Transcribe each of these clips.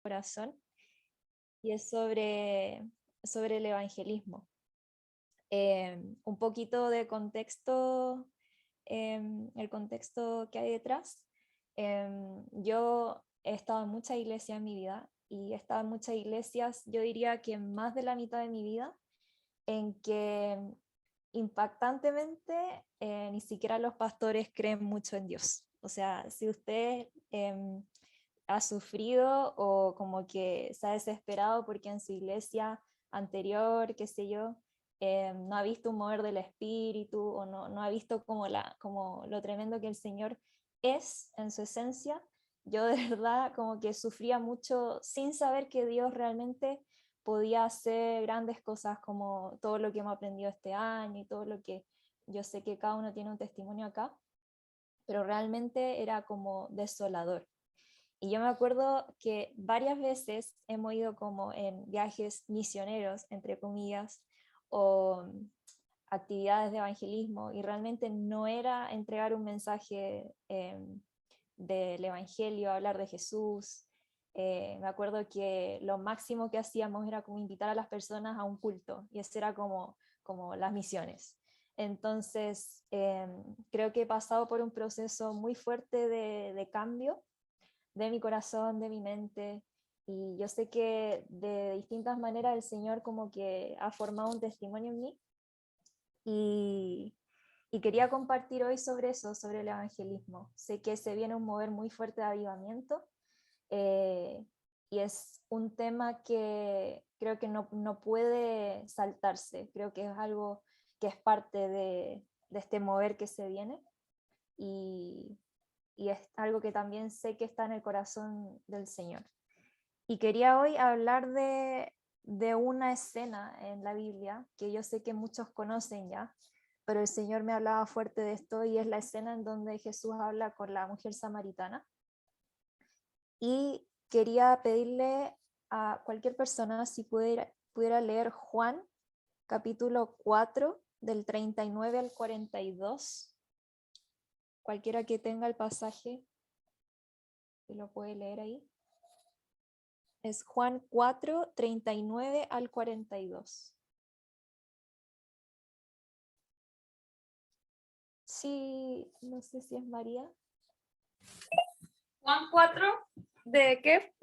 corazón y es sobre el evangelismo. Un poquito de contexto, el contexto que hay detrás. Yo he estado en muchas iglesias en mi vida y he estado en muchas iglesias, yo diría que más de la mitad de mi vida, en que impactantemente ni siquiera los pastores creen mucho en Dios. O sea, si usted ha sufrido o como que se ha desesperado porque en su iglesia anterior, qué sé yo, no ha visto un mover del espíritu o no ha visto como lo tremendo que el Señor es en su esencia, yo de verdad como que sufría mucho sin saber que Dios realmente podía hacer grandes cosas como todo lo que hemos aprendido este año y todo lo que yo sé que cada uno tiene un testimonio acá, pero realmente era como desolador. Y yo me acuerdo que varias veces hemos ido como en viajes misioneros, entre comillas, o actividades de evangelismo, y realmente no era entregar un mensaje del evangelio, hablar de Jesús. Me acuerdo que lo máximo que hacíamos era como invitar a las personas a un culto, y eso era como las misiones. Entonces, creo que he pasado por un proceso muy fuerte de cambio de mi corazón, de mi mente, y yo sé que de distintas maneras el Señor como que ha formado un testimonio en mí, y, y quería compartir hoy sobre eso, sobre el evangelismo. Sé que se viene un mover muy fuerte de avivamiento, eh, y es un tema que creo que no puede saltarse, creo que es algo que es parte de este mover que se viene, y, y es algo que también sé que está en el corazón del Señor. Y quería hoy hablar de una escena en la Biblia que yo sé que muchos conocen ya, pero el Señor me hablaba fuerte de esto, y es la escena en donde Jesús habla con la mujer samaritana. Y quería pedirle a cualquier persona si pudiera leer Juan capítulo 4 del 39 al 42. Cualquiera que tenga el pasaje, que lo puede leer ahí. Es Juan 4, 39 al 42. Sí, no sé si es María. Juan 4, ¿de qué?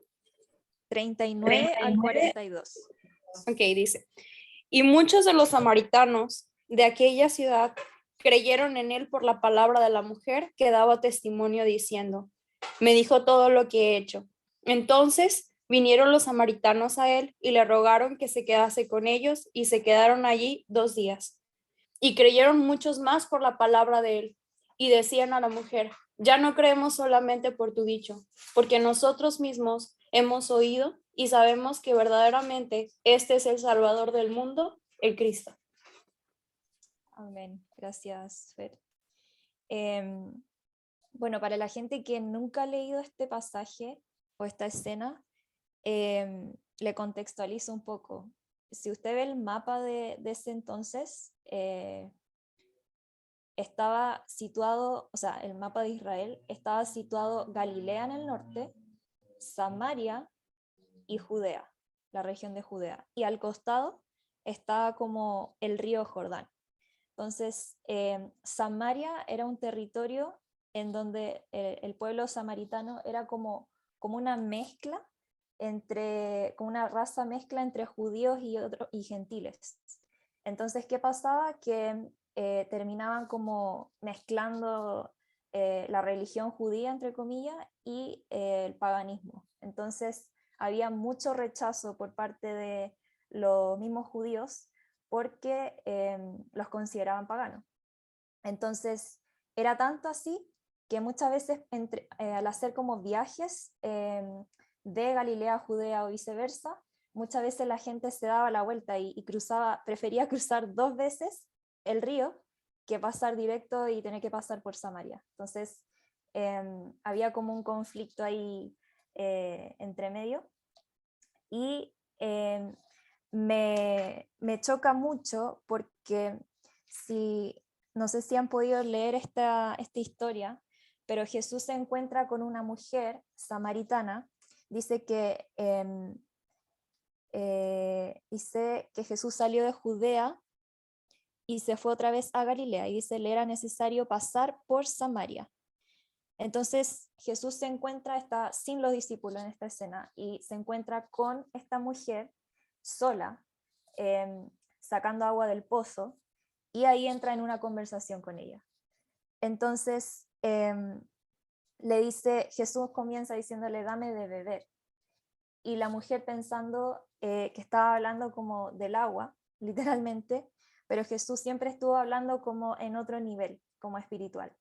39 al 42. Ok, dice. Y muchos de los samaritanos de aquella ciudad creyeron en él por la palabra de la mujer que daba testimonio diciendo, me dijo todo lo que he hecho. Entonces vinieron los samaritanos a él y le rogaron que se quedase con ellos, y se quedaron allí 2 días. Y creyeron muchos más por la palabra de él, y decían a la mujer, ya no creemos solamente por tu dicho, porque nosotros mismos hemos oído y sabemos que verdaderamente este es el Salvador del mundo, el Cristo. Amén. Gracias, Fer. Bueno, para la gente que nunca ha leído este pasaje o esta escena, le contextualizo un poco. Si usted ve el mapa de ese entonces, estaba situado, o sea, el mapa de Israel, estaba situado Galilea en el norte, Samaria y Judea, la región de Judea. Y al costado estaba como el río Jordán. Entonces, Samaria era un territorio en donde el pueblo samaritano era como una mezcla como una raza mezcla entre judíos y gentiles. Entonces, ¿qué pasaba? Que terminaban como mezclando la religión judía, entre comillas, y el paganismo. Entonces, había mucho rechazo por parte de los mismos judíos porque los consideraban paganos. Entonces, era tanto así que muchas veces al hacer como viajes de Galilea a Judea o viceversa, muchas veces la gente se daba la vuelta y prefería cruzar 2 veces el río que pasar directo y tener que pasar por Samaria. Entonces, había como un conflicto ahí entre medio, y me choca mucho porque no sé si han podido leer esta historia, pero Jesús se encuentra con una mujer samaritana dice que Jesús salió de Judea y se fue otra vez a Galilea, y dice, le era necesario pasar por Samaria. Entonces Jesús se encuentra, está sin los discípulos en esta escena, y se encuentra con esta mujer sola, sacando agua del pozo, y ahí entra en una conversación con ella. Entonces le dice, Jesús comienza diciéndole, dame de beber. Y la mujer pensando que estaba hablando como del agua, literalmente, pero Jesús siempre estuvo hablando como en otro nivel, como espiritual.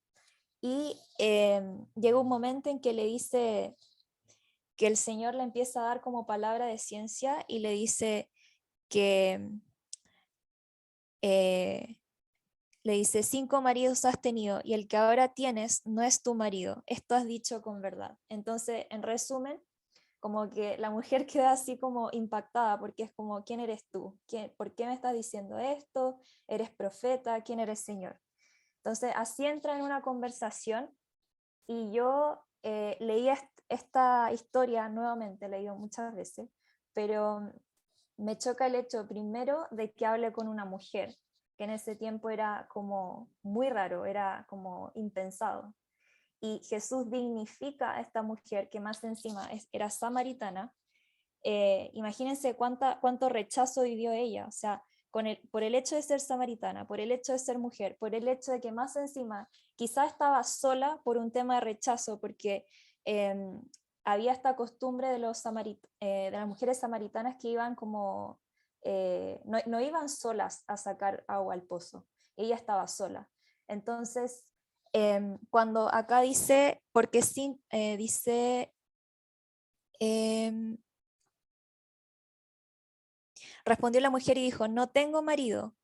Y llega un momento en que le dice que el Señor le empieza a dar como palabra de ciencia y le dice que le dice, 5 maridos has tenido y el que ahora tienes no es tu marido, esto has dicho con verdad. Entonces, en resumen, como que la mujer queda así como impactada porque es como, ¿quién eres tú? ¿Por qué me estás diciendo esto? ¿Eres profeta? ¿Quién eres Señor? Entonces, así entra en una conversación y yo leí esta historia nuevamente, he leído muchas veces, pero me choca el hecho primero de que hable con una mujer, que en ese tiempo era como muy raro, era como impensado. Y Jesús dignifica a esta mujer que más encima era samaritana. Imagínense cuánto rechazo vivió ella, o sea, por el hecho de ser samaritana, por el hecho de ser mujer, por el hecho de que más encima quizá estaba sola por un tema de rechazo, porque había esta costumbre de de las mujeres samaritanas que iban como, no iban solas a sacar agua al pozo, ella estaba sola. Entonces, cuando acá dice, porque sí, dice, em, respondió la mujer y dijo, no tengo marido.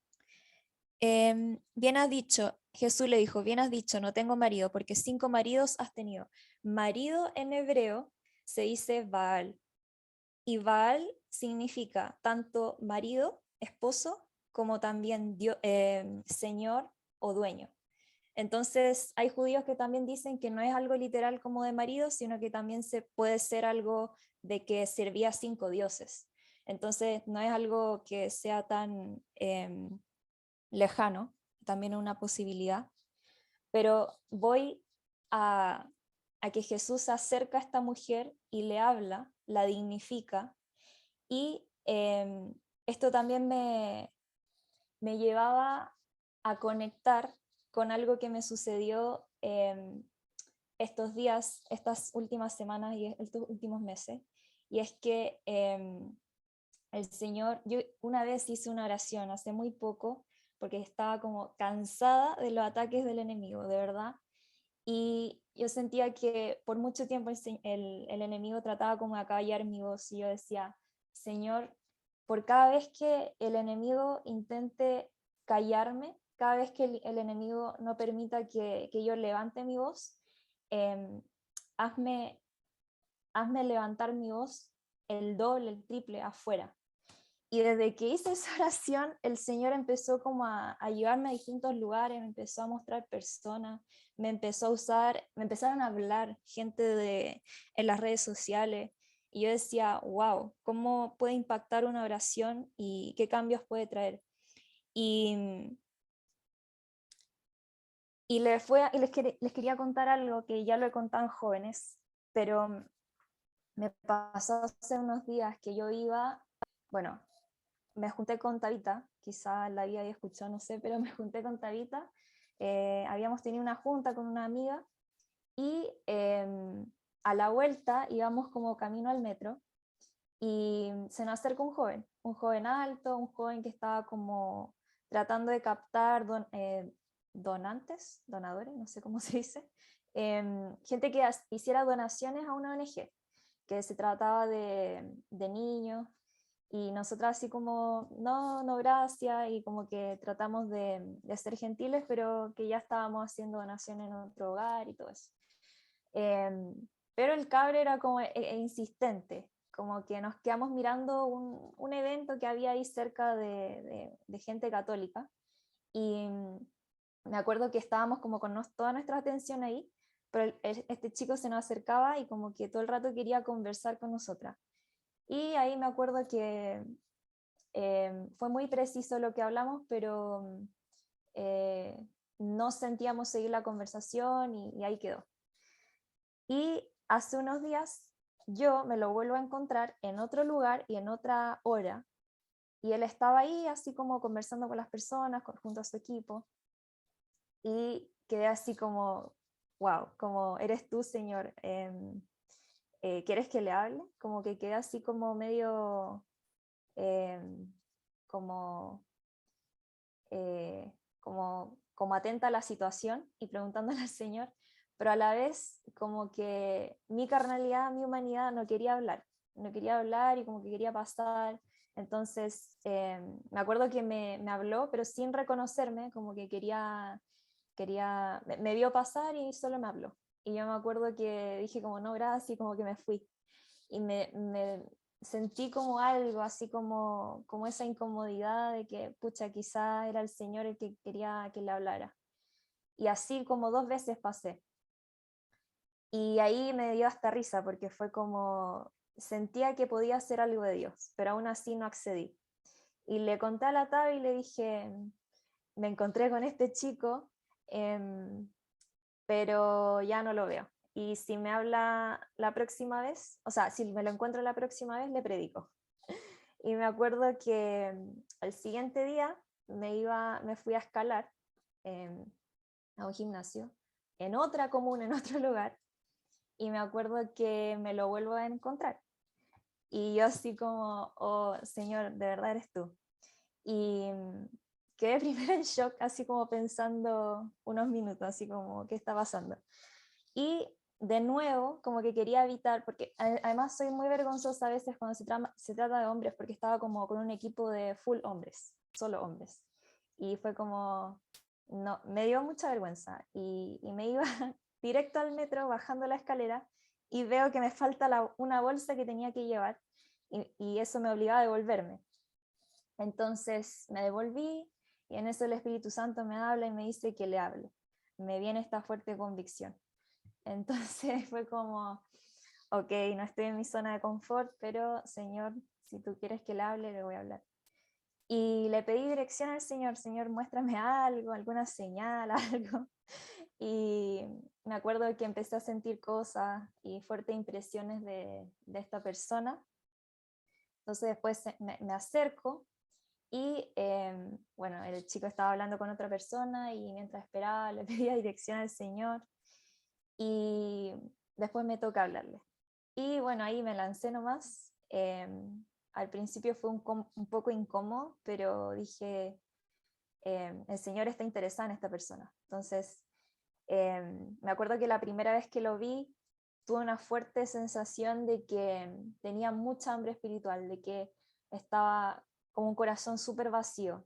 Bien has dicho, Jesús le dijo, bien has dicho, no tengo marido, porque 5 maridos has tenido. Marido en hebreo se dice Baal, y Baal significa tanto marido, esposo, como también señor o dueño. Entonces hay judíos que también dicen que no es algo literal como de marido, sino que también se puede ser algo de que servía a 5 dioses. Entonces no es algo que sea tan lejano, también una posibilidad, pero voy a que Jesús se acerca a esta mujer y le habla, la dignifica, y esto también me llevaba a conectar con algo que me sucedió estos días, estas últimas semanas y estos últimos meses, y es que el Señor, yo una vez hice una oración hace muy poco, porque estaba como cansada de los ataques del enemigo, de verdad, y yo sentía que por mucho tiempo el enemigo trataba como de acallar mi voz, y yo decía, Señor, por cada vez que el enemigo intente callarme, cada vez que el enemigo no permita que yo levante mi voz, em, hazme, hazme levantar mi voz el doble, el triple afuera. Y desde que hice esa oración, el Señor empezó como a llevarme a distintos lugares, me empezó a mostrar personas, me empezó a usar, me empezaron a hablar gente en las redes sociales. Y yo decía, wow, ¿cómo puede impactar una oración y qué cambios puede traer? Y, les quería contar algo que ya lo he contado en jóvenes, pero me pasó hace unos días que yo iba, bueno, me junté con Tabita, quizá la había escuchado, no sé, pero me junté con Tabita, habíamos tenido una junta con una amiga y a la vuelta íbamos como camino al metro y se nos acerca un joven alto, un joven que estaba como tratando de captar donadores, no sé cómo se dice, gente que hiciera donaciones a una ONG, que se trataba de niños, y nosotras así como, no, no, gracias, y como que tratamos de ser gentiles, pero que ya estábamos haciendo donaciones en otro hogar y todo eso. Pero el cabre era como insistente, como que nos quedamos mirando un evento que había ahí cerca de gente católica, y me acuerdo que estábamos como con toda nuestra atención ahí, pero este chico se nos acercaba y como que todo el rato quería conversar con nosotras. Y ahí me acuerdo que fue muy preciso lo que hablamos, pero eh, no sentíamos seguir la conversación y ahí quedó. Y hace unos días yo me lo vuelvo a encontrar en otro lugar y en otra hora, y él estaba ahí así como conversando con las personas, junto a su equipo, y quedé así como, wow, como eres tú, Señor, ¿quieres que le hable? Como que quedé así como medio, como, como atenta a la situación y preguntándole al Señor, pero a la vez como que mi carnalidad, mi humanidad no quería hablar y como que quería pasar. Entonces, me acuerdo que me habló, pero sin reconocerme, como que me vio pasar y solo me habló. Y yo me acuerdo que dije como no, gracias, y como que me fui. Y me sentí como algo, así como esa incomodidad de que, pucha, quizá era el Señor el que quería que le hablara. Y así como 2 veces pasé. Y ahí me dio hasta risa porque fue como, sentía que podía hacer algo de Dios, pero aún así no accedí. Y le conté a la Tabi y le dije, me encontré con este chico, em, pero ya no lo veo. Y si me habla la próxima vez, o sea, si me lo encuentro la próxima vez, le predico. Y me acuerdo que al siguiente día me fui a escalar a un gimnasio, en otra comuna, en otro lugar, y me acuerdo que me lo vuelvo a encontrar. Y yo así como, oh Señor, de verdad eres tú. Y quedé primero en shock, así como pensando unos minutos, así como, ¿qué está pasando? Y de nuevo, como que quería evitar, porque además soy muy vergonzosa a veces cuando se trata de hombres, porque estaba como con un equipo de full hombres, solo hombres. Y fue como, no, me dio mucha vergüenza. Y me iba directo al metro, bajando la escalera, y veo que me falta una bolsa que tenía que llevar, y eso me obligaba a devolverme. Entonces me devolví, y en eso el Espíritu Santo me habla y me dice que le hable. Me viene esta fuerte convicción. Entonces fue como, ok, no estoy en mi zona de confort, pero Señor, si tú quieres que le hable, le voy a hablar. Y le pedí dirección al Señor, Señor, muéstrame algo, alguna señal, algo. Y me acuerdo que empecé a sentir cosas y fuertes impresiones de esta persona. Entonces después me acerco y bueno, el chico estaba hablando con otra persona y mientras esperaba le pedía dirección al Señor. Y después me toca hablarle. Y bueno, ahí me lancé nomás. Al principio fue un poco incómodo, pero dije, el Señor está interesado en esta persona. Entonces, me acuerdo que la primera vez que lo vi, tuve una fuerte sensación de que tenía mucha hambre espiritual, de que estaba como un corazón súper vacío.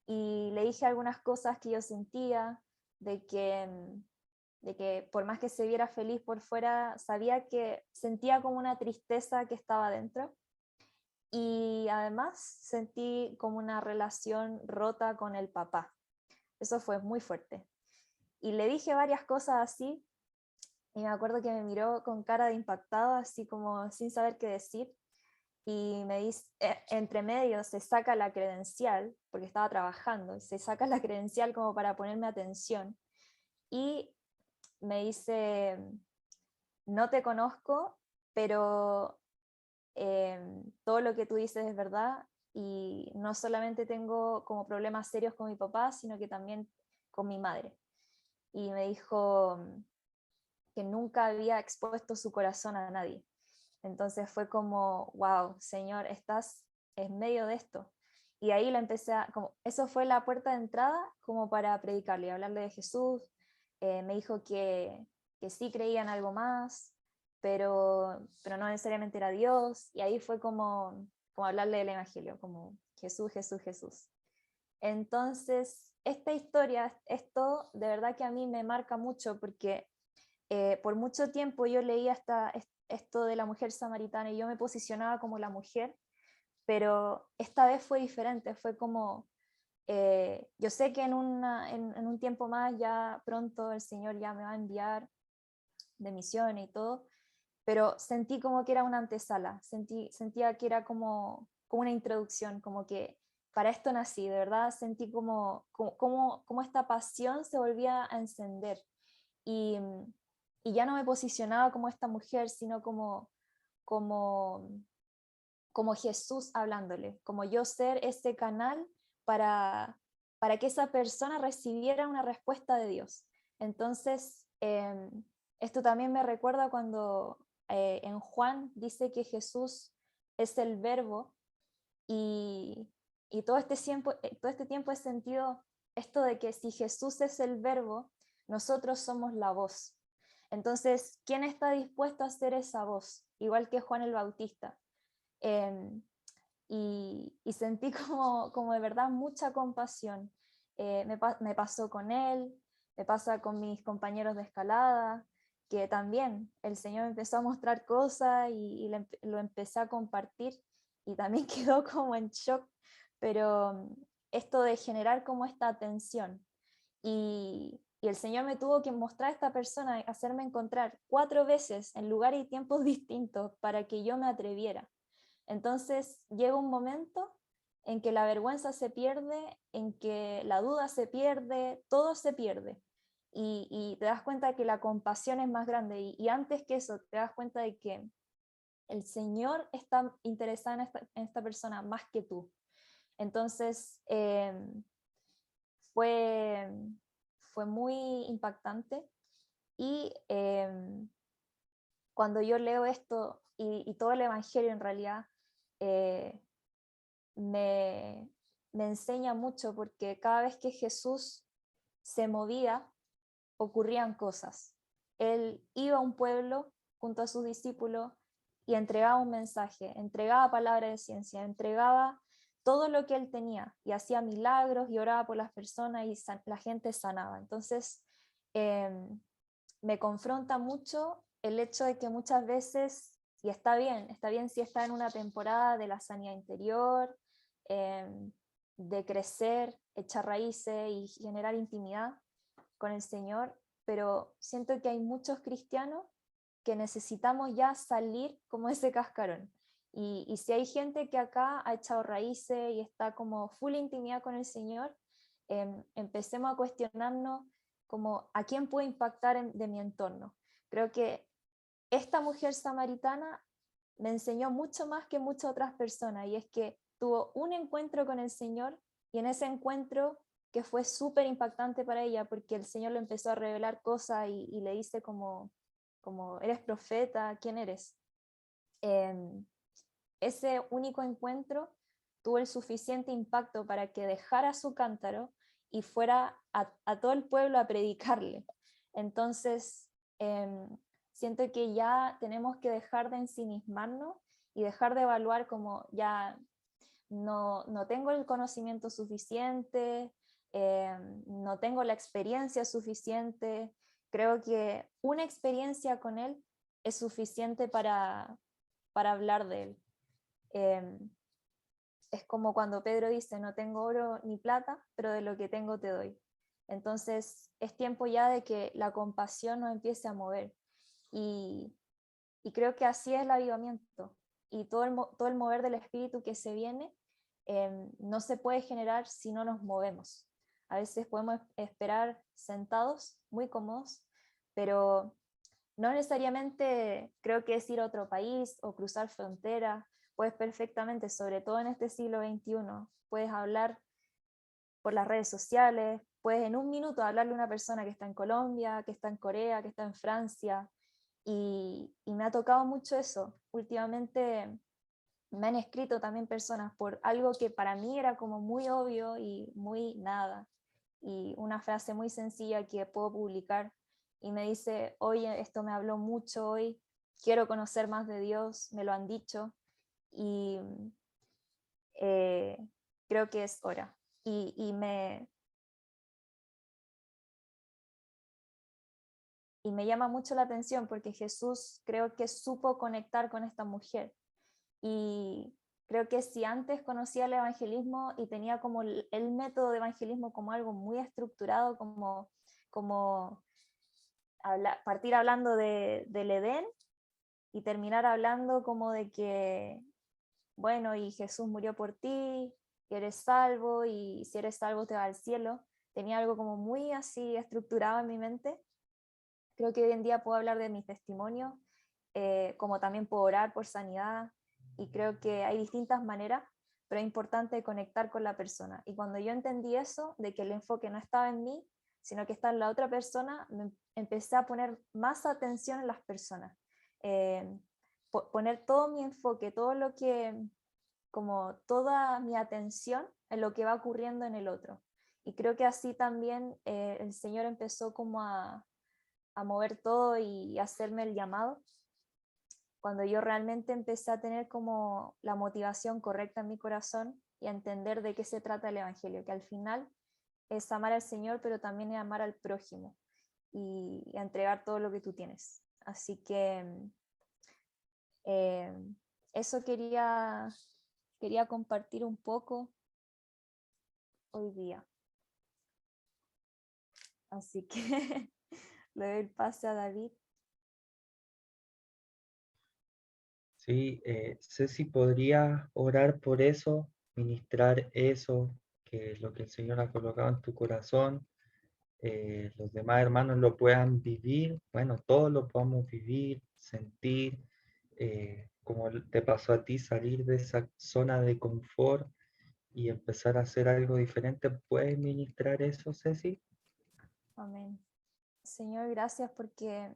Y le dije algunas cosas que yo sentía, de que por más que se viera feliz por fuera, sabía que sentía como una tristeza que estaba dentro. Y además sentí como una relación rota con el papá. Eso fue muy fuerte. Y le dije varias cosas así, y me acuerdo que me miró con cara de impactado, así como sin saber qué decir. Y me dice, entre medio se saca la credencial, porque estaba trabajando, y se saca la credencial como para ponerme atención. Y me dice, no te conozco, pero todo lo que tú dices es verdad, y no solamente tengo como problemas serios con mi papá, sino que también con mi madre. Y me dijo que nunca había expuesto su corazón a nadie. Entonces fue como, wow, Señor, estás en medio de esto. Y ahí lo empecé como, eso fue la puerta de entrada como para predicarle, hablarle de Jesús. Me dijo que sí creía en algo más, pero no necesariamente era Dios. Y ahí fue como hablarle del Evangelio, como Jesús, Jesús, Jesús. Entonces, esta historia, esto de verdad que a mí me marca mucho porque por mucho tiempo yo leía esto de la mujer samaritana y yo me posicionaba como la mujer, pero esta vez fue diferente, fue como, yo sé que en un tiempo más ya pronto el Señor ya me va a enviar de misiones y todo, pero sentí como que era una antesala, sentía que era como una introducción, como que para esto nací, de verdad sentí como esta pasión se volvía a encender y, y ya no me posicionaba como esta mujer, sino como, como Jesús hablándole, como yo ser ese canal para que esa persona recibiera una respuesta de Dios. Entonces, esto también me recuerda cuando en Juan dice que Jesús es el verbo y todo este tiempo he sentido esto de que si Jesús es el verbo, nosotros somos la voz. Entonces, ¿quién está dispuesto a hacer esa voz? Igual que Juan el Bautista. Eh, y sentí como de verdad mucha compasión. Me pasó con él, me pasa con mis compañeros de escalada, que también el Señor empezó a mostrar cosas lo empecé a compartir y también quedó como en shock, pero esto de generar como esta atención. Y el Señor me tuvo que mostrar a esta persona, hacerme encontrar 4 veces en lugares y tiempos distintos para que yo me atreviera. Entonces llega un momento en que la vergüenza se pierde, en que la duda se pierde, todo se pierde. Y te das cuenta de que la compasión es más grande. Y antes que eso, te das cuenta de que el Señor está interesado en esta persona más que tú. Entonces, fue, fue muy impactante. Y cuando yo leo esto y todo el Evangelio en realidad, eh, me, me enseña mucho porque cada vez que Jesús se movía, ocurrían cosas. Él iba a un pueblo junto a sus discípulos y entregaba un mensaje, entregaba palabra de ciencia, entregaba todo lo que él tenía y hacía milagros y oraba por las personas y la gente sanaba. Entonces, eh, me confronta mucho el hecho de que muchas veces, y está bien si está en una temporada de la sanidad interior, eh, de crecer, echar raíces y generar intimidad con el Señor, pero siento que hay muchos cristianos que necesitamos ya salir como ese cascarón. Y si hay gente que acá ha echado raíces y está como full intimidad con el Señor, empecemos a cuestionarnos como a quién puedo impactar de mi entorno. Creo que esta mujer samaritana me enseñó mucho más que muchas otras personas, y es que tuvo un encuentro con el Señor, y en ese encuentro que fue súper impactante para ella, porque el Señor le empezó a revelar cosas y le dice como, eres profeta, ¿quién eres? Ese único encuentro tuvo el suficiente impacto para que dejara su cántaro y fuera a todo el pueblo a predicarle. Entonces, siento que ya tenemos que dejar de ensimismarnos y dejar de evaluar como ya no tengo el conocimiento suficiente, no tengo la experiencia suficiente. Creo que una experiencia con él es suficiente para hablar de él. Es como cuando Pedro dice, no tengo oro ni plata, pero de lo que tengo te doy. Entonces es tiempo ya de que la compasión nos empiece a mover. Y, y creo que así es el avivamiento. Y todo el mover del espíritu que se viene no se puede generar si no nos movemos. A veces podemos esperar sentados, muy cómodos, pero no necesariamente creo que es ir a otro país o cruzar frontera. Puedes perfectamente, sobre todo en este siglo XXI, puedes hablar por las redes sociales, puedes en un minuto hablarle a una persona que está en Colombia, que está en Corea, que está en Francia, y me ha tocado mucho eso. Últimamente me han escrito también personas por algo que para mí era como muy obvio y muy nada, y una frase muy sencilla que puedo publicar, y me dice, oye, esto me habló mucho hoy, quiero conocer más de Dios, me lo han dicho, y eh, creo que es hora. Y me llama mucho la atención porque Jesús creo que supo conectar con esta mujer. Y creo que si antes conocía el evangelismo y tenía como el método de evangelismo como algo muy estructurado, como partir hablando del Edén y terminar hablando como de que, bueno, y Jesús murió por ti, y eres salvo, y si eres salvo te vas al cielo. Tenía algo como muy así estructurado en mi mente. Creo que hoy en día puedo hablar de mi testimonio, como también puedo orar por sanidad, y creo que hay distintas maneras, pero es importante conectar con la persona. Y cuando yo entendí eso, de que el enfoque no estaba en mí, sino que está en la otra persona, empecé a poner más atención en las personas. Poner todo mi enfoque, todo lo que, como toda mi atención en lo que va ocurriendo en el otro. Y creo que así también el Señor empezó como a mover todo y hacerme el llamado, cuando yo realmente empecé a tener como la motivación correcta en mi corazón y a entender de qué se trata el Evangelio, que al final es amar al Señor, pero también es amar al prójimo y a entregar todo lo que tú tienes. Así que eh, eso quería compartir un poco hoy día. Así que le doy el pase a David. Sí, Ceci, ¿podría orar por eso, ministrar eso, que es lo que el Señor ha colocado en tu corazón? Los demás hermanos lo puedan vivir, bueno, todos lo podamos vivir, sentir, como te pasó a ti, salir de esa zona de confort y empezar a hacer algo diferente. ¿Puedes ministrar eso, Ceci? Amén. Señor, gracias porque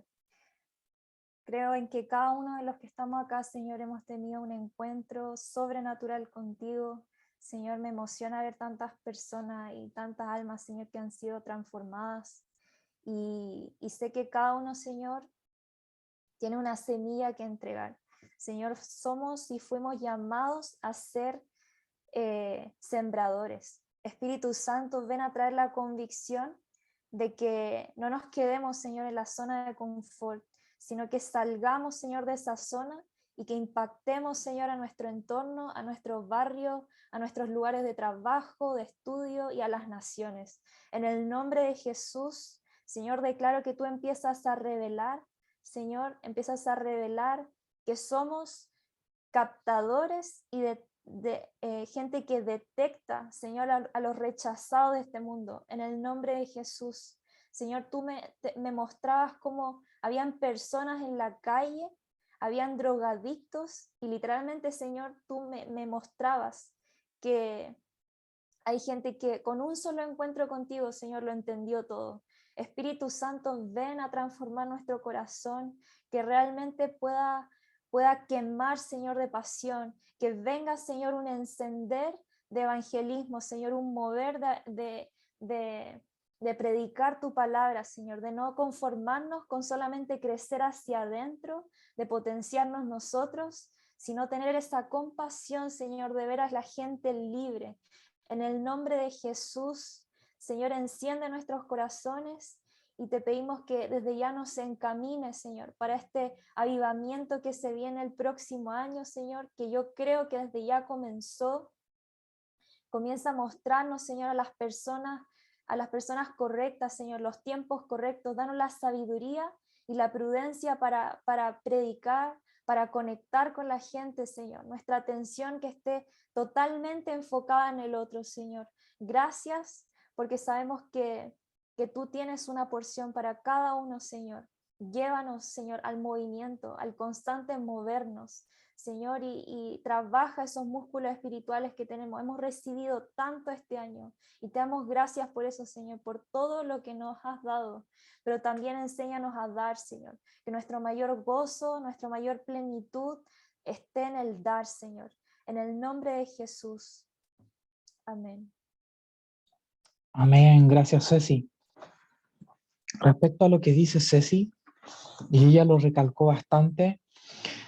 creo en que cada uno de los que estamos acá, Señor, hemos tenido un encuentro sobrenatural contigo. Señor, me emociona ver tantas personas y tantas almas, Señor, que han sido transformadas. Y sé que cada uno, Señor, tiene una semilla que entregar. Señor, somos y fuimos llamados a ser sembradores. Espíritu Santo, ven a traer la convicción de que no nos quedemos, Señor, en la zona de confort, sino que salgamos, Señor, de esa zona y que impactemos, Señor, a nuestro entorno, a nuestros barrios, a nuestros lugares de trabajo, de estudio y a las naciones. En el nombre de Jesús, Señor, declaro que tú empiezas a revelar, Señor, empiezas a revelar que somos captadores y de gente que detecta, Señor, a los rechazados de este mundo. En el nombre de Jesús, Señor, tú me mostrabas cómo habían personas en la calle, habían drogadictos, y literalmente, Señor, tú me mostrabas que hay gente que con un solo encuentro contigo, Señor, lo entendió todo. Espíritu Santo, ven a transformar nuestro corazón, que realmente pueda quemar, Señor, de pasión, que venga, Señor, un encender de evangelismo, Señor, un mover de predicar tu palabra, Señor, de no conformarnos con solamente crecer hacia adentro, de potenciarnos nosotros, sino tener esa compasión, Señor, de ver a la gente libre. En el nombre de Jesús, Señor, enciende nuestros corazones y te pedimos que desde ya nos encamine, Señor, para este avivamiento que se viene el próximo año, Señor, que yo creo que desde ya comenzó. Comienza a mostrarnos, Señor, a las personas correctas, Señor, los tiempos correctos. Danos la sabiduría y la prudencia para predicar, para conectar con la gente, Señor. Nuestra atención que esté totalmente enfocada en el otro, Señor. Gracias porque sabemos que tú tienes una porción para cada uno, Señor. Llévanos, Señor, al movimiento, al constante movernos, Señor, y trabaja esos músculos espirituales que tenemos. Hemos recibido tanto este año y te damos gracias por eso, Señor, por todo lo que nos has dado, pero también enséñanos a dar, Señor, que nuestro mayor gozo, nuestra mayor plenitud esté en el dar, Señor, en el nombre de Jesús. Amén. Amén, gracias Ceci. Respecto a lo que dice Ceci, y ella lo recalcó bastante,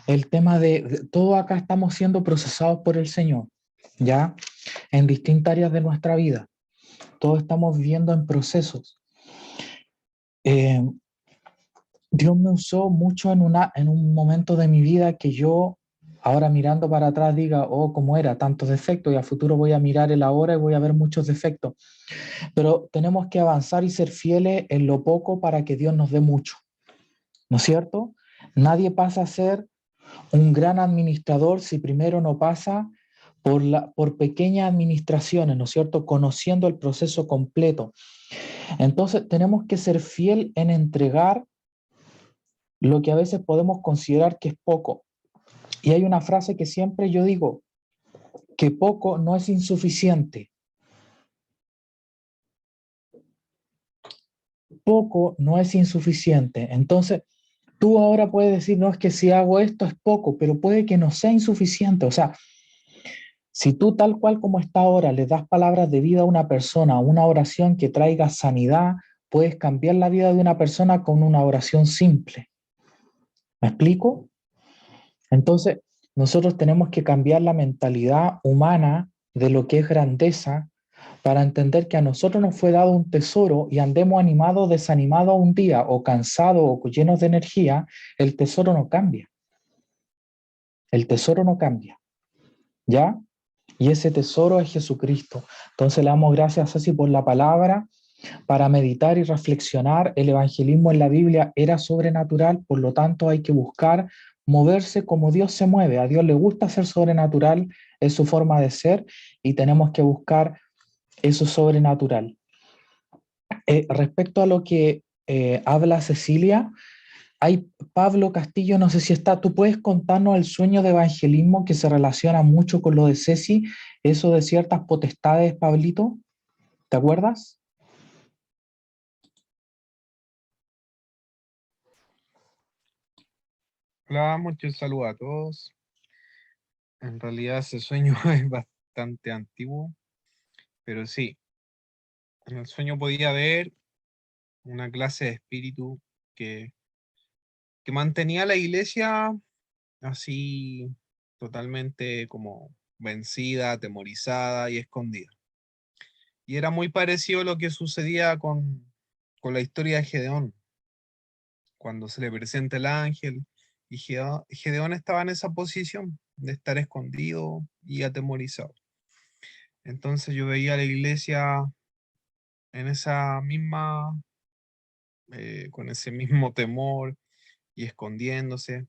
el tema de todo acá estamos siendo procesados por el Señor, ¿ya? En distintas áreas de nuestra vida. Todos estamos viviendo en procesos. Dios me usó mucho en un momento de mi vida que yo, ahora mirando para atrás, diga, oh, cómo era, tantos defectos, y a futuro voy a mirar el ahora y voy a ver muchos defectos. Pero tenemos que avanzar y ser fieles en lo poco para que Dios nos dé mucho. ¿no es cierto? Nadie pasa a ser un gran administrador si primero no pasa por pequeñas administraciones, ¿no es cierto? Conociendo el proceso completo. Entonces tenemos que ser fiel en entregar lo que a veces podemos considerar que es poco. Y hay una frase que siempre yo digo, que poco no es insuficiente. Poco no es insuficiente. Entonces, tú ahora puedes decir, no, es que si hago esto es poco, pero puede que no sea insuficiente. O sea, si tú tal cual como está ahora le das palabras de vida a una persona, una oración que traiga sanidad, puedes cambiar la vida de una persona con una oración simple. ¿Me explico? Entonces, nosotros tenemos que cambiar la mentalidad humana de lo que es grandeza para entender que a nosotros nos fue dado un tesoro y andemos animados, desanimados un día o cansados o llenos de energía, el tesoro no cambia. El tesoro no cambia. ¿Ya? Y ese tesoro es Jesucristo. Entonces le damos gracias, Ceci, por la palabra para meditar y reflexionar. El evangelismo en la Biblia era sobrenatural, por lo tanto hay que buscar moverse como Dios se mueve. A Dios le gusta ser sobrenatural, es su forma de ser y tenemos que buscar eso sobrenatural. Respecto a lo que habla Cecilia, hay Pablo Castillo, no sé si está, ¿tú puedes contarnos el sueño de evangelismo que se relaciona mucho con lo de Ceci, eso de ciertas potestades, Pablito? ¿Te acuerdas? Hola, muchos saludos a todos. En realidad ese sueño es bastante antiguo, pero sí, en el sueño podía ver una clase de espíritu que mantenía a la iglesia así totalmente como vencida, atemorizada y escondida. Y era muy parecido a lo que sucedía con la historia de Gedeón, cuando se le presenta el ángel, y Gedeón estaba en esa posición de estar escondido y atemorizado. Entonces yo veía a la iglesia en esa misma, con ese mismo temor y escondiéndose,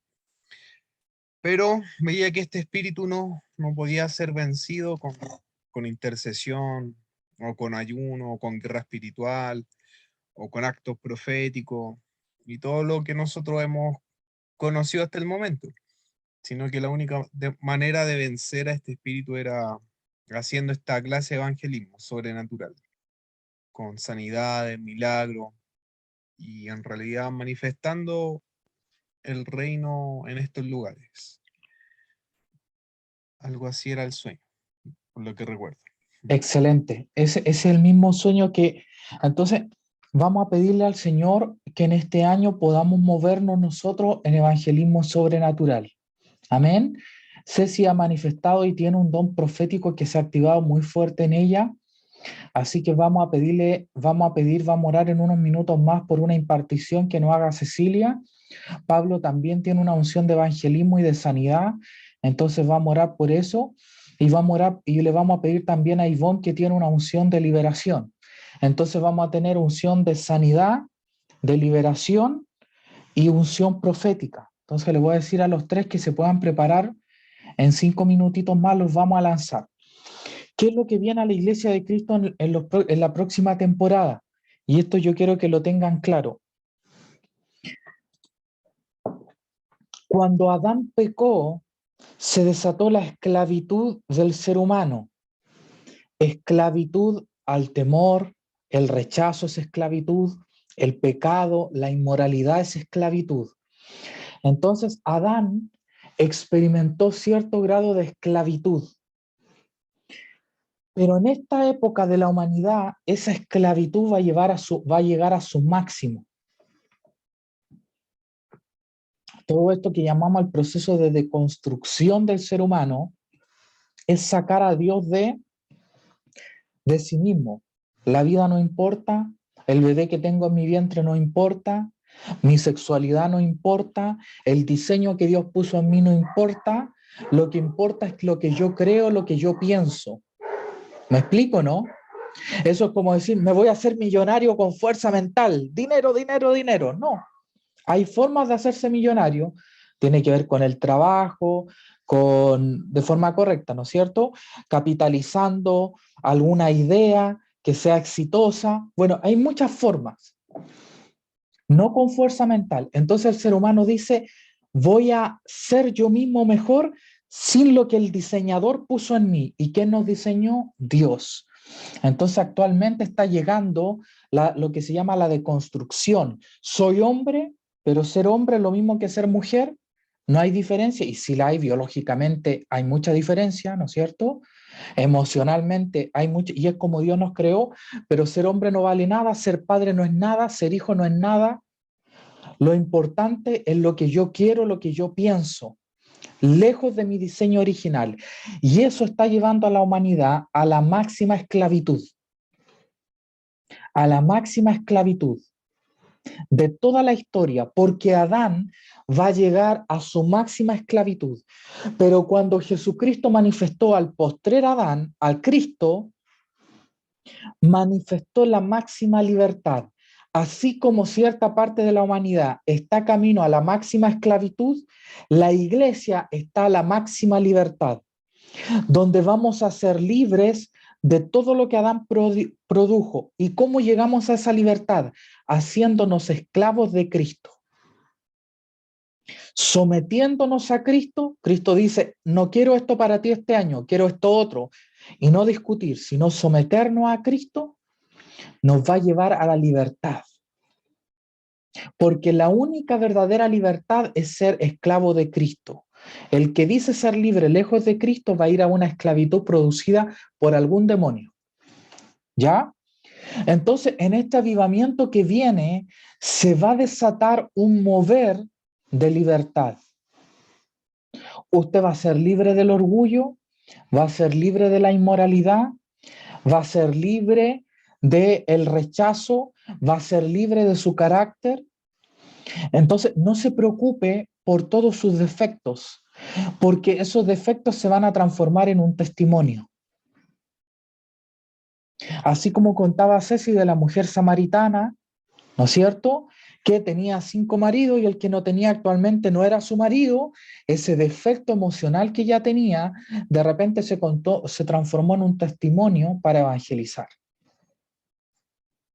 pero veía que este espíritu no podía ser vencido con intercesión, o con ayuno, o con guerra espiritual, o con actos proféticos, y todo lo que nosotros hemos conocido hasta el momento, sino que la única manera de vencer a este espíritu era haciendo esta clase de evangelismo sobrenatural, con sanidades, milagros, y en realidad manifestando el reino en estos lugares. Algo así era el sueño, por lo que recuerdo. Excelente. Ese es el mismo sueño que... Entonces, vamos a pedirle al Señor que en este año podamos movernos nosotros en evangelismo sobrenatural. Amén. Ceci ha manifestado y tiene un don profético que se ha activado muy fuerte en ella. Así que vamos a orar en unos minutos más por una impartición que nos haga Cecilia. Pablo también tiene una unción de evangelismo y de sanidad. Entonces vamos a orar por eso. Y vamos a orar, y le vamos a pedir también a Ivonne que tiene una unción de liberación. Entonces vamos a tener unción de sanidad, de liberación y unción profética. Entonces le voy a decir a los tres que se puedan preparar. En 5 minutitos más los vamos a lanzar. ¿Qué es lo que viene a la Iglesia de Cristo en la próxima temporada? Y esto yo quiero que lo tengan claro. Cuando Adán pecó, se desató la esclavitud del ser humano. Esclavitud al temor, el rechazo es esclavitud, el pecado, la inmoralidad es esclavitud. Entonces Adán experimentó cierto grado de esclavitud. Pero en esta época de la humanidad, esa esclavitud va a llegar a su máximo. Todo esto que llamamos el proceso de deconstrucción del ser humano es sacar a Dios de sí mismo. La vida no importa, el bebé que tengo en mi vientre no importa, mi sexualidad no importa, el diseño que Dios puso en mí no importa, lo que importa es lo que yo creo, lo que yo pienso. ¿Me explico, no? Eso es como decir, me voy a hacer millonario con fuerza mental, dinero, dinero, dinero. No, Hay formas de hacerse millonario, tiene que ver con el trabajo, de forma correcta, ¿no es cierto? Capitalizando alguna idea que sea exitosa. Bueno, hay muchas formas, no con fuerza mental. Entonces el ser humano dice, voy a ser yo mismo mejor sin lo que el diseñador puso en mí. ¿Y quién nos diseñó? Dios. Entonces actualmente está llegando lo que se llama la deconstrucción. Soy hombre, pero ser hombre es lo mismo que ser mujer. No hay diferencia, y si la hay biológicamente, hay mucha diferencia, ¿no es cierto? Emocionalmente hay mucho, y es como Dios nos creó, pero ser hombre no vale nada, ser padre no es nada, ser hijo no es nada. Lo importante es lo que yo quiero, lo que yo pienso, lejos de mi diseño original. Y eso está llevando a la humanidad a la máxima esclavitud. A la máxima esclavitud de toda la historia, porque Adán va a llegar a su máxima esclavitud. Pero cuando Jesucristo manifestó al postrer Adán, al Cristo, manifestó la máxima libertad. Así como cierta parte de la humanidad está camino a la máxima esclavitud, la iglesia está a la máxima libertad, donde vamos a ser libres de todo lo que Adán produjo. ¿Y cómo llegamos a esa libertad? Haciéndonos esclavos de Cristo. Sometiéndonos a Cristo. Cristo dice, no quiero esto para ti este año, quiero esto otro. Y no discutir, sino someternos a Cristo, nos va a llevar a la libertad. Porque la única verdadera libertad es ser esclavo de Cristo. El que dice ser libre lejos de Cristo va a ir a una esclavitud producida por algún demonio. ¿Ya? Entonces, en este avivamiento que viene, se va a desatar un mover de libertad. Usted va a ser libre del orgullo, va a ser libre de la inmoralidad, va a ser libre del rechazo, va a ser libre de su carácter. Entonces, no se preocupe por todos sus defectos, porque esos defectos se van a transformar en un testimonio. Así como contaba Ceci de la mujer samaritana, ¿no es cierto?, que tenía 5 maridos y el que no tenía actualmente no era su marido, ese defecto emocional que ya tenía, de repente se transformó en un testimonio para evangelizar.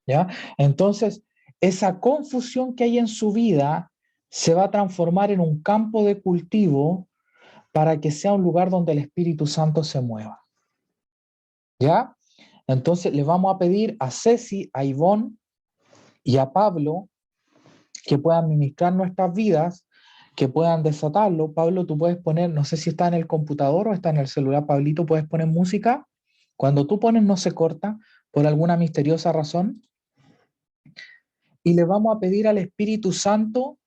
¿Ya? Entonces, esa confusión que hay en su vida se va a transformar en un campo de cultivo para que sea un lugar donde el Espíritu Santo se mueva. ¿Ya? Entonces, le vamos a pedir a Ceci, a Ivonne y a Pablo que puedan ministrar nuestras vidas, que puedan desatarlo. Pablo, tú puedes poner, no sé si está en el computador o está en el celular, Pablito, puedes poner música. Cuando tú pones no se corta por alguna misteriosa razón. Y le vamos a pedir al Espíritu Santo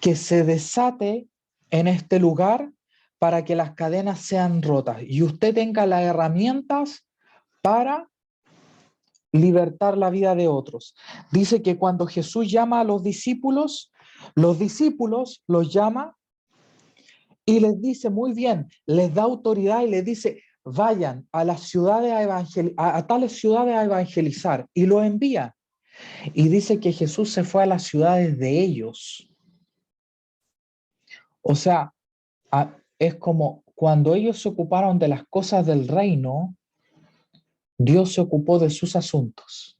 que se desate en este lugar para que las cadenas sean rotas y usted tenga las herramientas para libertar la vida de otros. Dice que cuando Jesús llama a los discípulos los llama y les dice, muy bien, les da autoridad y les dice, vayan a las ciudades a tales ciudades a evangelizar, y lo envía. Y dice que Jesús se fue a las ciudades de ellos. O sea, es como cuando ellos se ocuparon de las cosas del reino, Dios se ocupó de sus asuntos.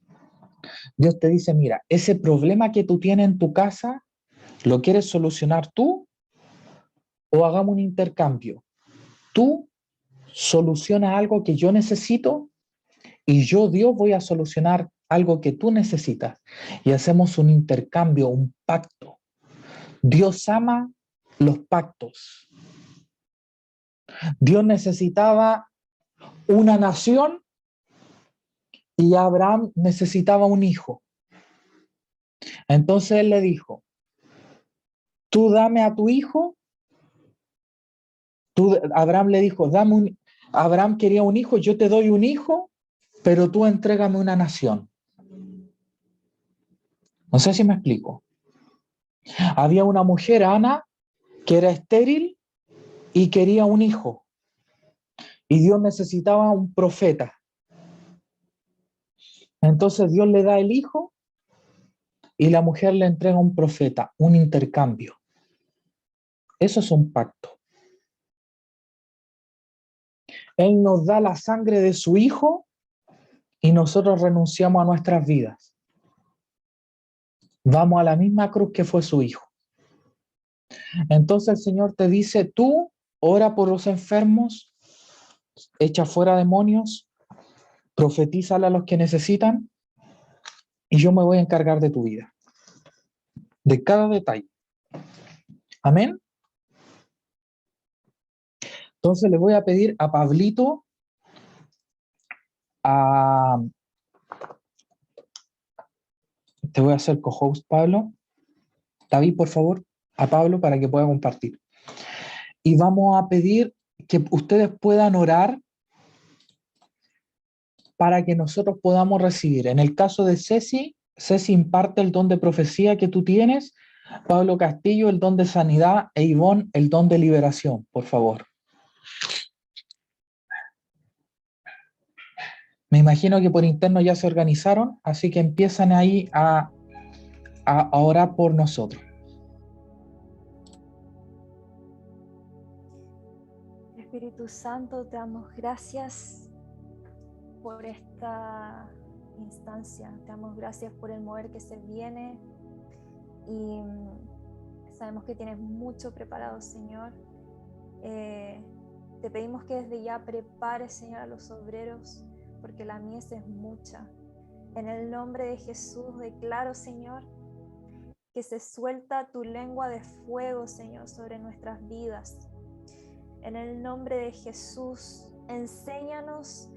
Dios te dice, mira, ese problema que tú tienes en tu casa, ¿lo quieres solucionar tú o hagamos un intercambio? Tú solucionas algo que yo necesito y yo, Dios, voy a solucionar algo que tú necesitas. Y hacemos un intercambio, un pacto. Dios ama los pactos. Dios necesitaba una nación y Abraham necesitaba un hijo. Entonces él le dijo, tú dame a tu hijo. Abraham le dijo, Abraham quería un hijo, yo te doy un hijo, pero tú entrégame una nación. No sé si me explico. Había una mujer, Ana, que era estéril y quería un hijo. Y Dios necesitaba un profeta. Entonces Dios le da el hijo y la mujer le entrega un profeta, un intercambio. Eso es un pacto. Él nos da la sangre de su hijo y nosotros renunciamos a nuestras vidas. Vamos a la misma cruz que fue su hijo. Entonces el Señor te dice, tú ora por los enfermos, echa fuera demonios, profetízale a los que necesitan y yo me voy a encargar de tu vida, de cada detalle. Amén. Entonces le voy a pedir a Pablito, te voy a hacer co-host, Pablo. David, por favor, a Pablo para que pueda compartir. Y vamos a pedir que ustedes puedan orar para que nosotros podamos recibir. En el caso de Ceci, Ceci imparte el don de profecía que tú tienes, Pablo Castillo el don de sanidad e Ivonne el don de liberación, por favor. Me imagino que por interno ya se organizaron, así que empiezan ahí a orar por nosotros. Espíritu Santo, te damos gracias por esta instancia. Te damos gracias por el mover que se viene y sabemos que tienes mucho preparado, Señor. Te pedimos que desde ya prepares, Señor, a los obreros, porque la mies es mucha. En el nombre de Jesús declaro, Señor, que se suelta tu lengua de fuego, Señor, sobre nuestras vidas. En el nombre de Jesús, enséñanos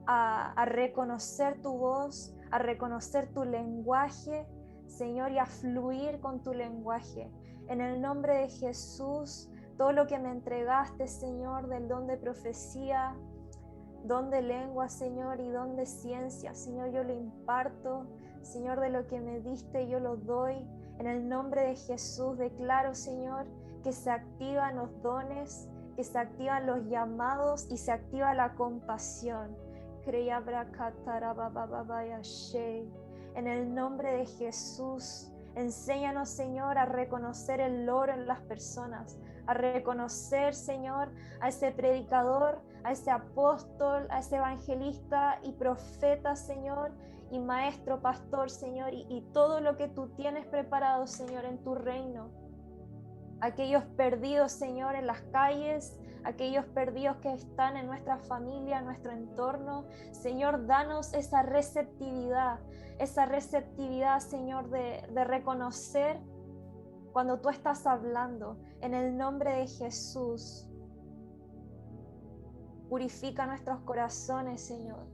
a reconocer tu voz, a reconocer tu lenguaje, Señor, y a fluir con tu lenguaje. En el nombre de Jesús, todo lo que me entregaste, Señor, del don de profecía, don de lengua, Señor, y don de ciencia, Señor, yo lo imparto. Señor, de lo que me diste, yo lo doy. En el nombre de Jesús declaro, Señor, que se activan los dones, que se activan los llamados y se activa la compasión. En el nombre de Jesús, enséñanos, Señor, a reconocer el oro en las personas, a reconocer, Señor, a ese predicador, a ese apóstol, a ese evangelista y profeta, Señor, y maestro, pastor, Señor, y todo lo que tú tienes preparado, Señor, en tu reino. Aquellos perdidos, Señor, en las calles, aquellos perdidos que están en nuestra familia, en nuestro entorno. Señor, danos esa receptividad, Señor, de reconocer cuando tú estás hablando. En el nombre de Jesús, purifica nuestros corazones, Señor,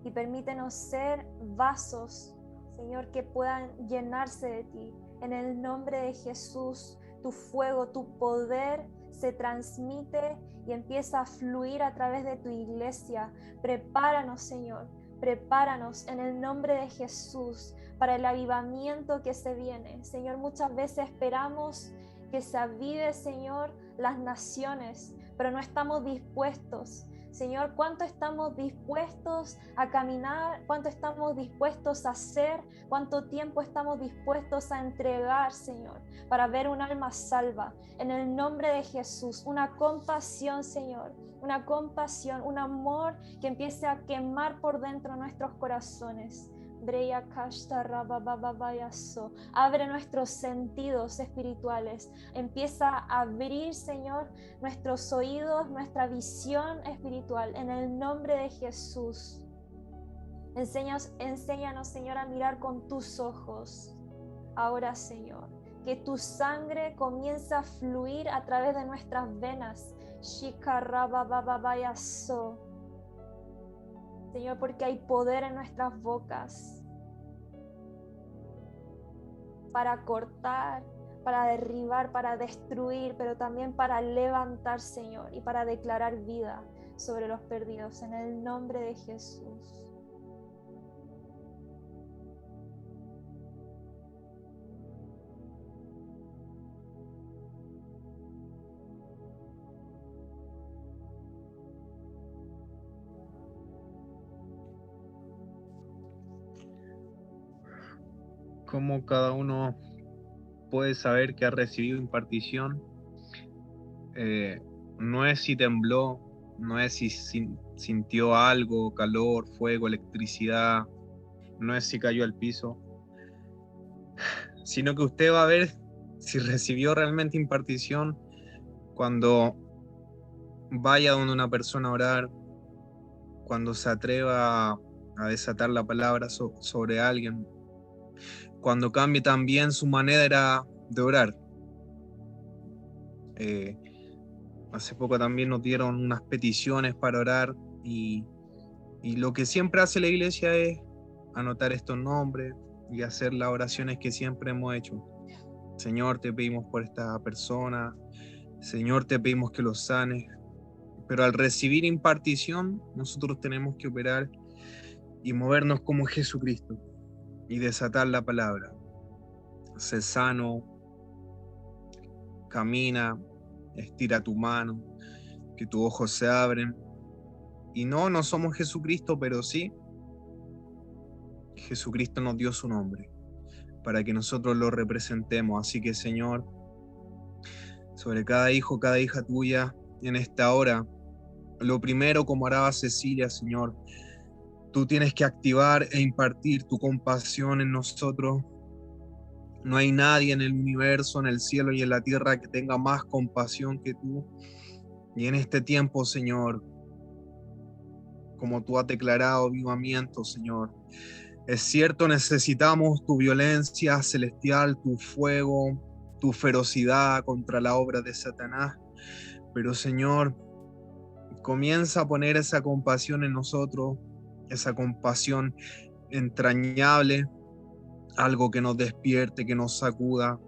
y permítenos ser vasos, Señor, que puedan llenarse de ti. En el nombre de Jesús, tu fuego, tu poder se transmite y empieza a fluir a través de tu iglesia. Prepáranos, Señor, prepáranos en el nombre de Jesús para el avivamiento que se viene. Señor, muchas veces esperamos que se avive, Señor, las naciones, pero no estamos dispuestos. Señor, ¿cuánto estamos dispuestos a caminar? ¿Cuánto estamos dispuestos a hacer? ¿Cuánto tiempo estamos dispuestos a entregar, Señor, para ver un alma salva? En el nombre de Jesús, una compasión, Señor, una compasión, un amor que empiece a quemar por dentro nuestros corazones. Abre nuestros sentidos espirituales. Empieza a abrir, Señor, nuestros oídos, nuestra visión espiritual. En el nombre de Jesús. Enséñanos, Señor, a mirar con tus ojos. Ahora, Señor, que tu sangre comience a fluir a través de nuestras venas. Señor, porque hay poder en nuestras bocas para cortar, para derribar, para destruir, pero también para levantar, Señor, y para declarar vida sobre los perdidos, en el nombre de Jesús. cómo cada uno puede saber que ha recibido impartición. No es si tembló, no es si sintió algo, calor, fuego, electricidad, no es si cayó al piso, sino que usted va a ver si recibió realmente impartición cuando vaya donde una persona a orar, cuando se atreva a desatar la palabra sobre alguien, cuando cambie también su manera de orar. Hace poco también nos dieron unas peticiones para orar y lo que siempre hace la iglesia es anotar estos nombres y hacer las oraciones que siempre hemos hecho. Señor, te pedimos por esta persona. Señor, te pedimos que los sanes. Pero al recibir impartición, nosotros tenemos que operar y movernos como Jesucristo y desatar la palabra. Sé sano, camina, estira tu mano, que tus ojos se abren. Y no somos Jesucristo, pero sí, Jesucristo nos dio su nombre para que nosotros lo representemos. Así que, Señor, sobre cada hijo, cada hija tuya, en esta hora, lo primero, como hará Cecilia, Señor, tú tienes que activar e impartir tu compasión en nosotros. No hay nadie en el universo, en el cielo y en la tierra que tenga más compasión que tú. Y en este tiempo, Señor, como tú has declarado avivamiento, Señor, es cierto, necesitamos tu violencia celestial, tu fuego, tu ferocidad contra la obra de Satanás. Pero, Señor, comienza a poner esa compasión en nosotros, esa compasión entrañable, algo que nos despierte, que nos sacuda,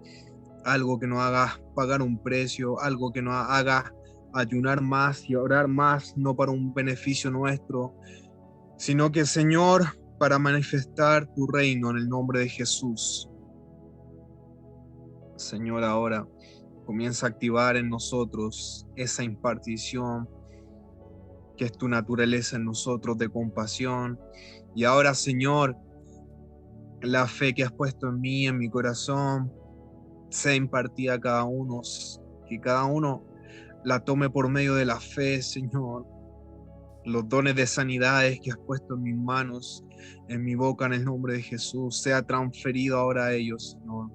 algo que nos haga pagar un precio, algo que nos haga ayunar más y orar más, no para un beneficio nuestro, sino que, Señor, para manifestar tu reino en el nombre de Jesús. Señor, ahora comienza a activar en nosotros esa impartición que es tu naturaleza en nosotros de compasión. Y ahora, Señor, la fe que has puesto en mí, en mi corazón, sea impartida a cada uno, que cada uno la tome por medio de la fe, Señor. Los dones de sanidades que has puesto en mis manos, en mi boca, en el nombre de Jesús, sea transferido ahora a ellos, Señor.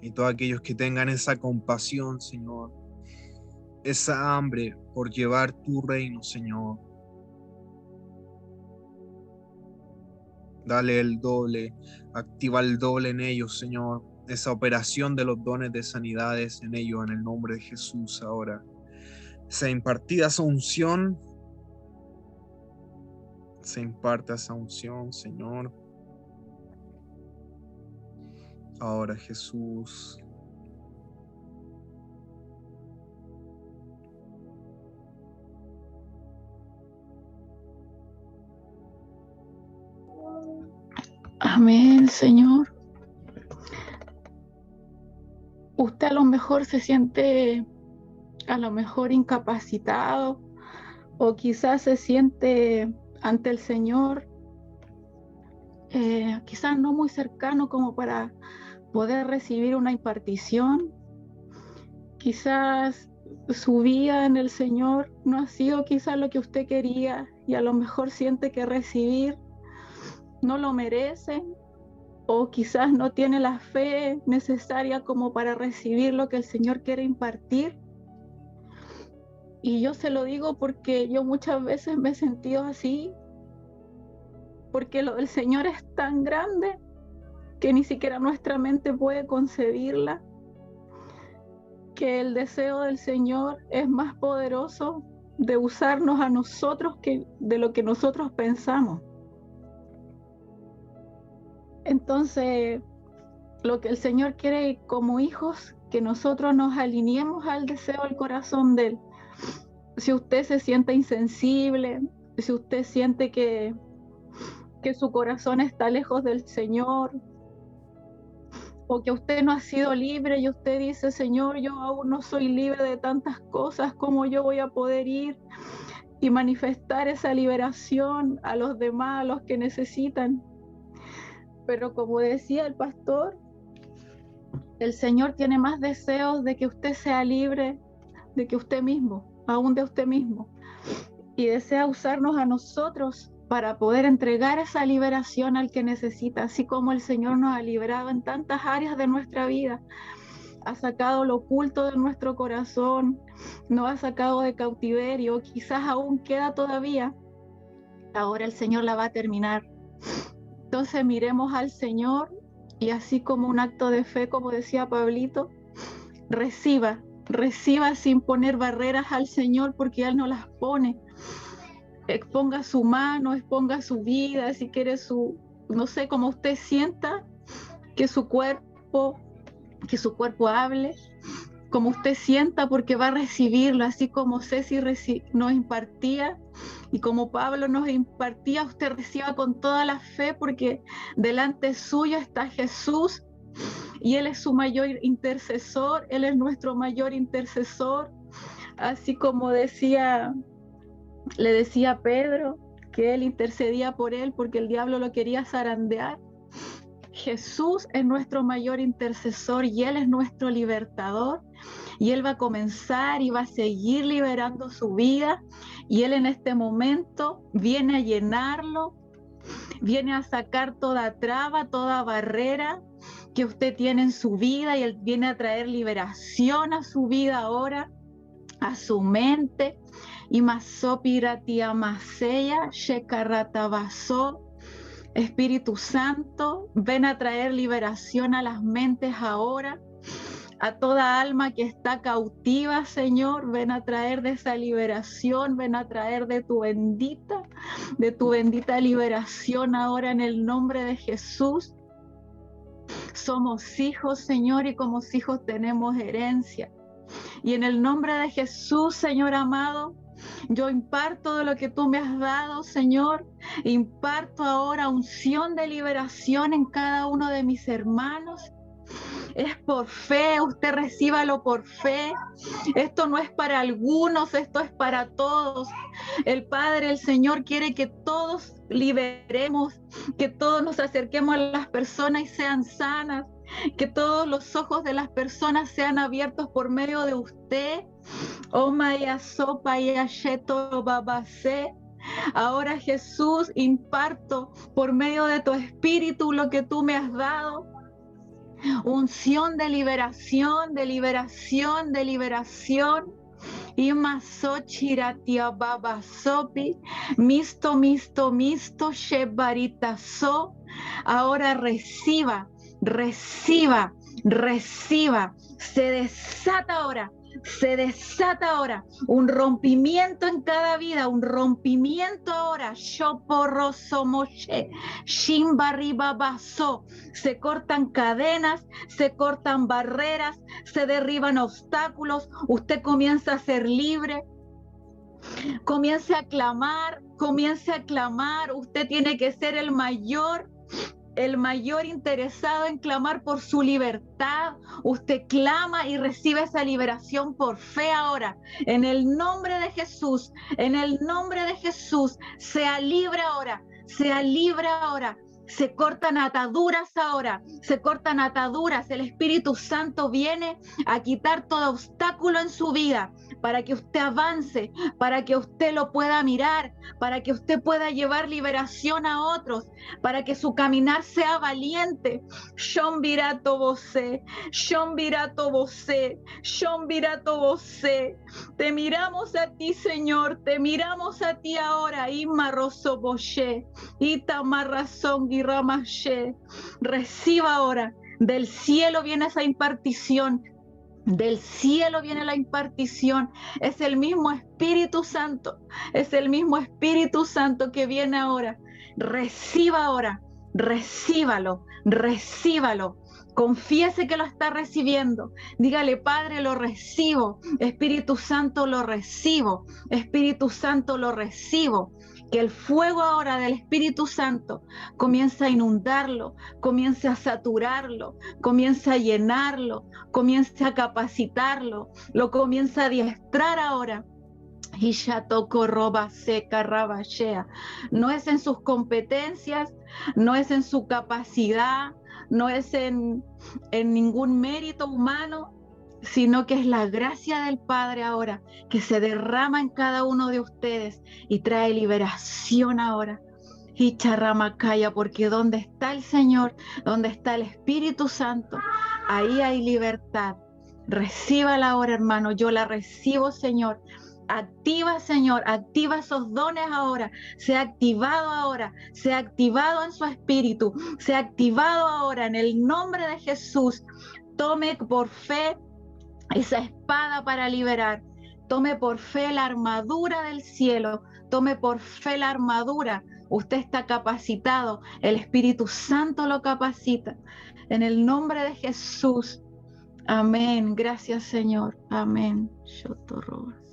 Y todos aquellos que tengan esa compasión, Señor, esa hambre por llevar tu reino, Señor, dale el doble, activa el doble en ellos, Señor. Esa operación de los dones de sanidades en ellos, en el nombre de Jesús ahora. Se impartida esa unción, se imparta esa unción, Señor. Ahora, Jesús. Amén, Señor. Usted a lo mejor se siente incapacitado o quizás se siente ante el Señor quizás no muy cercano como para poder recibir una impartición. Quizás su vida en el Señor no ha sido quizás lo que usted quería y a lo mejor siente que recibir no lo merece, o quizás no tiene la fe necesaria como para recibir lo que el Señor quiere impartir. Y yo se lo digo porque yo muchas veces me he sentido así, porque lo del Señor es tan grande que ni siquiera nuestra mente puede concebirla, que el deseo del Señor es más poderoso de usarnos a nosotros que de lo que nosotros pensamos. Entonces, lo que el Señor quiere como hijos, que nosotros nos alineemos al deseo del corazón de Él. Si usted se siente insensible, si usted siente que su corazón está lejos del Señor, o que usted no ha sido libre y usted dice, Señor, yo aún no soy libre de tantas cosas, ¿cómo yo voy a poder ir y manifestar esa liberación a los demás, a los que necesitan. Pero como decía el pastor, el Señor tiene más deseos de que usted sea libre, de que usted mismo, aún de usted mismo, y desea usarnos a nosotros para poder entregar esa liberación al que necesita, así como el Señor nos ha liberado en tantas áreas de nuestra vida. Ha sacado lo oculto de nuestro corazón, nos ha sacado de cautiverio, quizás aún queda todavía. Ahora el Señor la va a terminar. Entonces miremos al Señor y así como un acto de fe, como decía Pablito, reciba sin poner barreras al Señor, porque Él no las pone. Exponga su mano, exponga su vida, si quiere no sé, como usted sienta, que su cuerpo hable, como usted sienta, porque va a recibirlo, así como Ceci nos impartía y como Pablo nos impartía, usted reciba con toda la fe, porque delante suyo está Jesús y Él es su mayor intercesor, Él es nuestro mayor intercesor, así como le decía a Pedro que Él intercedía por él porque el diablo lo quería zarandear. Jesús es nuestro mayor intercesor y Él es nuestro libertador, y Él va a comenzar y va a seguir liberando su vida, y Él en este momento viene a llenarlo, viene a sacar toda traba, toda barrera que usted tiene en su vida, y Él viene a traer liberación a su vida ahora, a su mente. Y masopiratia maseya shekaratabaso. Espíritu Santo, ven a traer liberación a las mentes ahora, a toda alma que está cautiva, Señor, ven a traer de esa liberación, ven a traer de tu bendita liberación ahora en el nombre de Jesús. Somos hijos, Señor, y como hijos tenemos herencia. Y en el nombre de Jesús, Señor amado, yo imparto de lo que tú me has dado, Señor. Imparto ahora unción de liberación en cada uno de mis hermanos. Es por fe, usted recíbalo por fe. Esto no es para algunos, esto es para todos. El Padre, el Señor quiere que todos liberemos, que todos nos acerquemos a las personas y sean sanas, que todos los ojos de las personas sean abiertos por medio de usted. Oh Maya sopa y asheto babase. Ahora, Jesús, imparto por medio de tu espíritu lo que tú me has dado. Unción de liberación, de liberación, de liberación. Y masochiratia babasopi, misto, shebaritaso. Ahora reciba. Se desata ahora un rompimiento en cada vida, un rompimiento ahora. Shoporosomoshe, shimbaribabaso. Se cortan cadenas, se cortan barreras, se derriban obstáculos. Usted comienza a ser libre. Comience a clamar. Usted tiene que ser el mayor interesado en clamar por su libertad. Usted clama y recibe esa liberación por fe ahora. En el nombre de Jesús, sea libre ahora. Se cortan ataduras ahora, el Espíritu Santo viene a quitar todo obstáculo en su vida, para que usted avance, para que usted lo pueda mirar, para que usted pueda llevar liberación a otros, para que su caminar sea valiente. Shonvirato vosé, te miramos a ti, Señor, te miramos a ti ahora. Imarroso boshe, itamarrazón guirramashe. Reciba ahora, del cielo viene esa impartición. Del cielo viene la impartición. Es el mismo Espíritu Santo. Que viene ahora. Reciba ahora. Recíbalo. Confiese que lo está recibiendo. Dígale: Padre, lo recibo. Espíritu Santo, lo recibo. Que el fuego ahora del Espíritu Santo comience a inundarlo, comience a saturarlo, comience a llenarlo, comience a capacitarlo, lo comience a adiestrar ahora. No es en sus competencias, no es en su capacidad, no es en ningún mérito humano, sino que es la gracia del Padre ahora que se derrama en cada uno de ustedes y trae liberación ahora. Y charramacaya, porque donde está el Señor, donde está el Espíritu Santo, ahí hay libertad. Recíbala ahora, hermano. Yo la recibo, Señor. Activa, Señor, activa esos dones ahora. Sea activado ahora, sea activado en su espíritu, sea activado ahora en el nombre de Jesús. Tome por fe esa espada para liberar. Tome por fe la armadura del cielo. Tome por fe la armadura. Usted está capacitado. El Espíritu Santo lo capacita. En el nombre de Jesús. Amén. Gracias, Señor. Amén. Shotorobas.